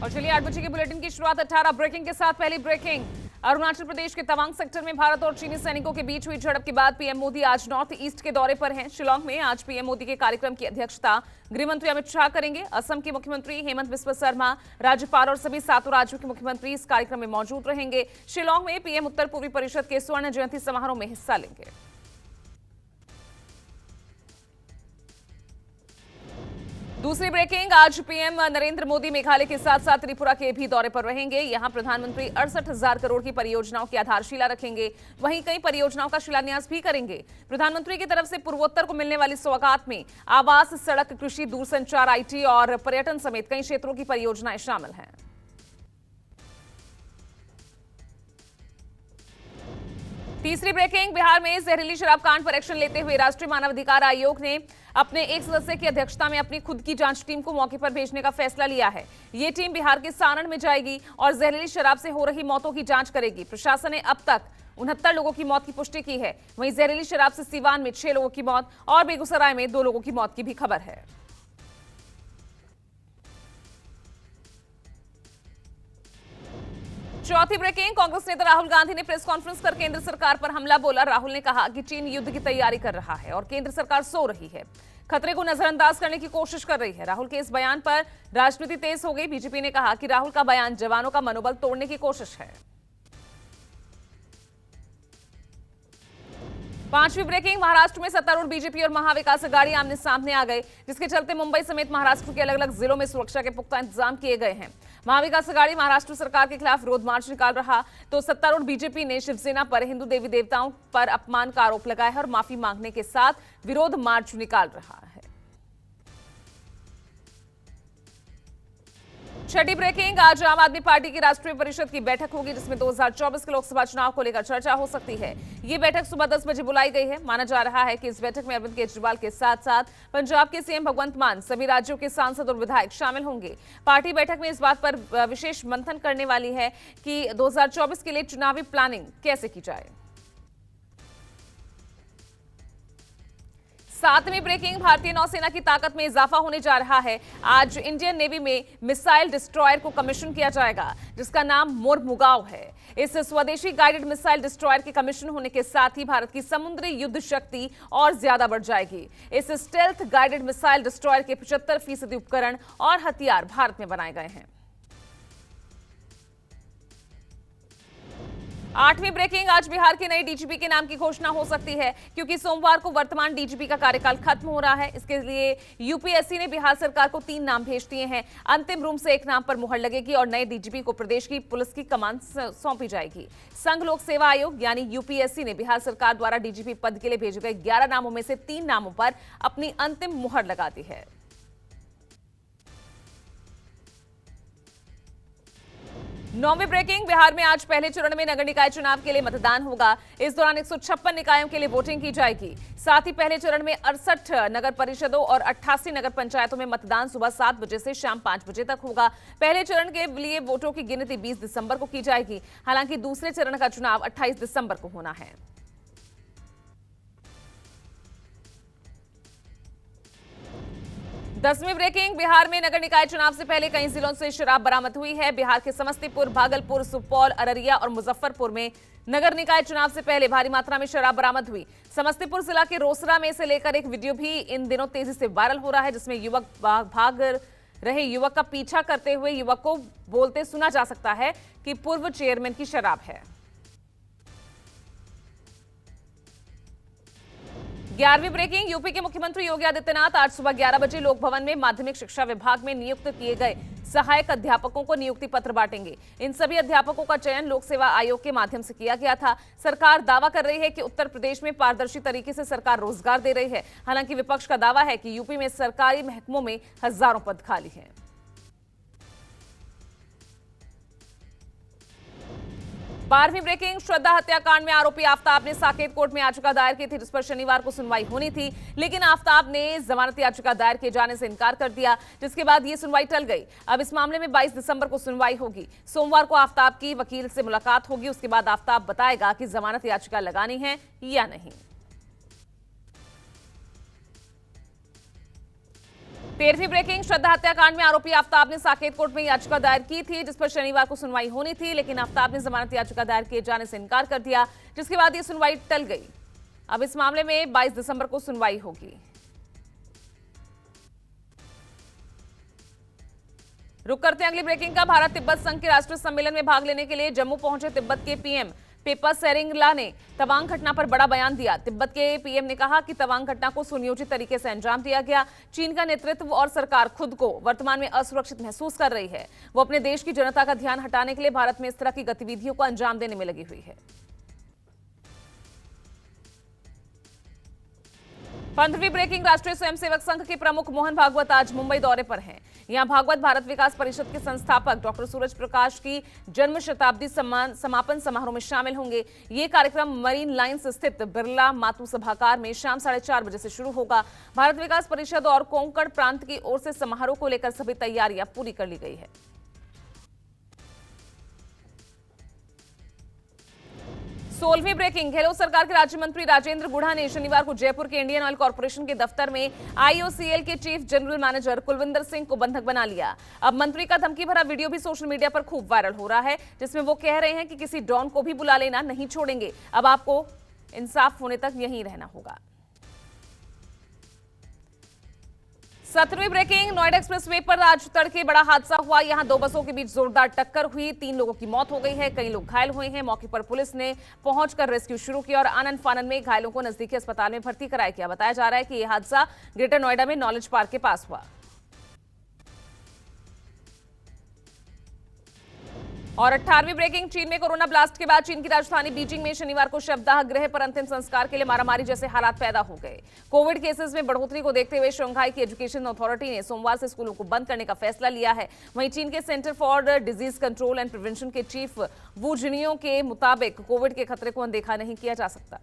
और चलिए 8 बजे की बुलेटिन की शुरुआत 18 ब्रेकिंग के साथ। पहली ब्रेकिंग, अरुणाचल प्रदेश के तवांग सेक्टर में भारत और चीनी सैनिकों के बीच हुई झड़प के बाद पीएम मोदी आज नॉर्थ ईस्ट के दौरे पर हैं। शिलांग में आज पीएम मोदी के कार्यक्रम की अध्यक्षता गृह मंत्री अमित शाह करेंगे। असम के मुख्यमंत्री हेमंत बिस्वा शर्मा, राज्यपाल और सभी 7 राज्यों के मुख्यमंत्री इस कार्यक्रम में मौजूद रहेंगे। शिलांग में पीएम उत्तर पूर्वी परिषद के स्वर्ण जयंती समारोह में हिस्सा लेंगे। दूसरी ब्रेकिंग, आज पीएम नरेंद्र मोदी मेघालय के साथ साथ त्रिपुरा के भी दौरे पर रहेंगे। यहां प्रधानमंत्री 68,000 करोड़ की परियोजनाओं की आधारशिला रखेंगे। वहीं कई परियोजनाओं का शिलान्यास भी करेंगे। प्रधानमंत्री की तरफ से पूर्वोत्तर को मिलने वाली सौगात में आवास, सड़क, कृषि, दूरसंचार, आईटी और पर्यटन समेत कई क्षेत्रों की परियोजनाएं शामिल हैं। तीसरी ब्रेकिंग, बिहार में जहरीली शराब कांड पर एक्शन लेते हुए राष्ट्रीय मानवाधिकार आयोग ने अपने एक सदस्य की अध्यक्षता में अपनी खुद की जांच टीम को मौके पर भेजने का फैसला लिया है। ये टीम बिहार के सारण में जाएगी और जहरीली शराब से हो रही मौतों की जांच करेगी। प्रशासन ने अब तक 69 लोगों की मौत की पुष्टि की है। वहीं जहरीली शराब से सीवान में 6 लोगों की मौत और बेगूसराय में 2 लोगों की मौत की भी खबर है। चौथी ब्रेकिंग, कांग्रेस नेता राहुल गांधी ने प्रेस कॉन्फ्रेंस कर केंद्र सरकार पर हमला बोला। राहुल ने कहा कि चीन युद्ध की तैयारी कर रहा है और केंद्र सरकार सो रही है, खतरे को नजरअंदाज करने की कोशिश कर रही है। राहुल के इस बयान पर राजनीति तेज हो गई। बीजेपी ने कहा कि राहुल का बयान जवानों का मनोबल तोड़ने की कोशिश है। पांचवी ब्रेकिंग, महाराष्ट्र में सत्तारूढ़ बीजेपी और महाविकास अघाड़ी आमने सामने आ गए, जिसके चलते मुंबई समेत महाराष्ट्र के अलग अलग जिलों में सुरक्षा के पुख्ता इंतजाम किए गए हैं। महाविकास अघाड़ी महाराष्ट्र सरकार के खिलाफ विरोध मार्च निकाल रहा, तो सत्तारूढ़ बीजेपी ने शिवसेना पर हिंदू देवी देवताओं पर अपमान का आरोप लगाया है और माफी मांगने के साथ विरोध मार्च निकाल रहा है। छठी ब्रेकिंग, आज आम आदमी पार्टी की राष्ट्रीय परिषद की बैठक होगी, जिसमें 2024 के लोकसभा चुनाव को लेकर चर्चा हो सकती है। ये बैठक सुबह 10 बजे बुलाई गई है। माना जा रहा है कि इस बैठक में अरविंद केजरीवाल के साथ साथ पंजाब के सीएम भगवंत मान, सभी राज्यों के सांसद और विधायक शामिल होंगे। पार्टी बैठक में इस बात पर विशेष मंथन करने वाली है कि 2024 के लिए चुनावी प्लानिंग कैसे की जाए। सातवीं ब्रेकिंग, भारतीय नौसेना की ताकत में इजाफा होने जा रहा है। आज इंडियन नेवी में मिसाइल डिस्ट्रॉयर को कमीशन किया जाएगा, जिसका नाम मोरमुगाव है। इस स्वदेशी गाइडेड मिसाइल डिस्ट्रॉयर के कमीशन होने के साथ ही भारत की समुद्री युद्ध शक्ति और ज्यादा बढ़ जाएगी। इस स्टेल्थ गाइडेड मिसाइल डिस्ट्रॉयर के 75% उपकरण और हथियार भारत में बनाए गए हैं। आठवीं ब्रेकिंग, आज बिहार के नए डीजीपी के नाम की घोषणा हो सकती है, क्योंकि सोमवार को वर्तमान डीजीपी का कार्यकाल खत्म हो रहा है। इसके लिए यूपीएससी ने बिहार सरकार को 3 नाम भेज दिए हैं। अंतिम रूप से एक नाम पर मुहर लगेगी और नए डीजीपी को प्रदेश की पुलिस की कमान सौंपी जाएगी। संघ लोक सेवा आयोग यानी यूपीएससी ने बिहार सरकार द्वारा डीजीपी पद के लिए भेजे गए 11 नामों में से 3 नामों पर अपनी अंतिम मुहर लगा दी है। नौवीं ब्रेकिंग, बिहार में आज पहले चरण में नगर निकाय चुनाव के लिए मतदान होगा। इस दौरान 156 निकायों के लिए वोटिंग की जाएगी। साथ ही पहले चरण में 68 नगर परिषदों और 88 नगर पंचायतों में मतदान सुबह 7 बजे से शाम 5 बजे तक होगा। पहले चरण के लिए वोटों की गिनती 20 दिसंबर को की जाएगी। हालांकि दूसरे चरण का चुनाव 28 दिसंबर को होना है। 10वीं ब्रेकिंग, बिहार में नगर निकाय चुनाव से पहले कई जिलों से शराब बरामद हुई है। बिहार के समस्तीपुर, भागलपुर, सुपौल, अररिया और मुजफ्फरपुर में नगर निकाय चुनाव से पहले भारी मात्रा में शराब बरामद हुई। समस्तीपुर जिला के रोसड़ा में से लेकर एक वीडियो भी इन दिनों तेजी से वायरल हो रहा है, जिसमें युवक भाग रहे युवक का पीछा करते हुए युवक को बोलते सुना जा सकता है कि पूर्व चेयरमैन की शराब है। 11वीं ब्रेकिंग, यूपी के मुख्यमंत्री योगी आदित्यनाथ आज सुबह 11 बजे लोक भवन में माध्यमिक शिक्षा विभाग में नियुक्त किए गए सहायक अध्यापकों को नियुक्ति पत्र बांटेंगे। इन सभी अध्यापकों का चयन लोक सेवा आयोग के माध्यम से किया गया था। सरकार दावा कर रही है कि उत्तर प्रदेश में पारदर्शी तरीके से सरकार रोजगार दे रही है। हालांकि विपक्ष का दावा है कि यूपी में सरकारी महकमों में हजारों पद खाली हैं। 12वीं ब्रेकिंग, श्रद्धा हत्याकांड में आरोपी आफ्ताब ने साकेत कोर्ट में याचिका दायर की थी, जिस पर शनिवार को सुनवाई होनी थी, लेकिन आफ्ताब ने जमानत याचिका दायर किए जाने से इनकार कर दिया, जिसके बाद ये सुनवाई टल गई। अब इस मामले में 22 दिसंबर को सुनवाई होगी। सोमवार को आफ्ताब की वकील से मुलाकात होगी। उसके बाद आफ्ताब बताएगा कि जमानत याचिका लगानी है या नहीं। 13वीं ब्रेकिंग श्रद्धा हत्याकांड में आरोपी आफ्ताब ने साकेत कोर्ट में याचिका दायर की थी, जिस पर शनिवार को सुनवाई होनी थी, लेकिन आफ्ताब ने जमानत याचिका दायर किए जाने से इनकार कर दिया, जिसके बाद ये सुनवाई टल गई। अब इस मामले में 22 दिसंबर को सुनवाई होगी। रुक करते हैं अगली ब्रेकिंग का। भारत तिब्बत संघ के राष्ट्रीय सम्मेलन में भाग लेने के लिए जम्मू पहुंचे तिब्बत के पीएम पेपा सेरिंगला ने तवांग घटना पर बड़ा बयान दिया। तिब्बत के पीएम ने कहा कि तवांग घटना को सुनियोजित तरीके से अंजाम दिया गया। चीन का नेतृत्व और सरकार खुद को वर्तमान में असुरक्षित महसूस कर रही है। वो अपने देश की जनता का ध्यान हटाने के लिए भारत में इस तरह की गतिविधियों को अंजाम देने में लगी हुई है। 15वीं ब्रेकिंग राष्ट्रीय स्वयंसेवक संघ के प्रमुख मोहन भागवत आज मुंबई दौरे पर हैं। यहां भागवत भारत विकास परिषद के संस्थापक डॉक्टर सूरज प्रकाश की जन्म शताब्दी समापन समारोह में शामिल होंगे। ये कार्यक्रम मरीन लाइन्स स्थित बिरला मातु सभागार में शाम 4:30 बजे से शुरू होगा। भारत विकास परिषद और कोंकण प्रांत की ओर से समारोह को लेकर सभी तैयारियां पूरी कर ली गई है। 16वीं ब्रेकिंग गहलोत सरकार के राज्य मंत्री राजेंद्र गुढ़ा ने शनिवार को जयपुर के इंडियन ऑयल कॉर्पोरेशन के दफ्तर में आईओसीएल के chief general manager Kulwinder Singh को बंधक बना लिया। अब मंत्री का धमकी भरा वीडियो भी सोशल मीडिया पर खूब वायरल हो रहा है, जिसमें वो कह रहे हैं कि किसी डॉन को भी बुला लेना, नहीं छोड़ेंगे, अब आपको इंसाफ होने तक यहीं रहना होगा। 17वीं ब्रेकिंग नोएडा एक्सप्रेसवे पर आज तड़के बड़ा हादसा हुआ। यहां दो बसों के बीच जोरदार टक्कर हुई, 3 लोगों की मौत हो गई है, कई लोग घायल हुए हैं। मौके पर पुलिस ने पहुंचकर रेस्क्यू शुरू किया और आनन फानन में घायलों को नजदीकी अस्पताल में भर्ती कराया गया। बताया जा रहा है कि यह हादसा ग्रेटर नोएडा में नॉलेज पार्क के पास हुआ। और 18वीं ब्रेकिंग चीन में कोरोना ब्लास्ट के बाद चीन की राजधानी बीजिंग में शनिवार को शवदाह गृह पर अंतिम संस्कार के लिए मारामारी जैसे हालात पैदा हो गए। कोविड केसेस में बढ़ोतरी को देखते हुए शंघाई की एजुकेशन अथॉरिटी ने सोमवार से स्कूलों को बंद करने का फैसला लिया है। वहीं चीन के centre for disease control and prevention के चीफ वू जिनियो के मुताबिक कोविड के खतरे को अनदेखा नहीं किया जा सकता।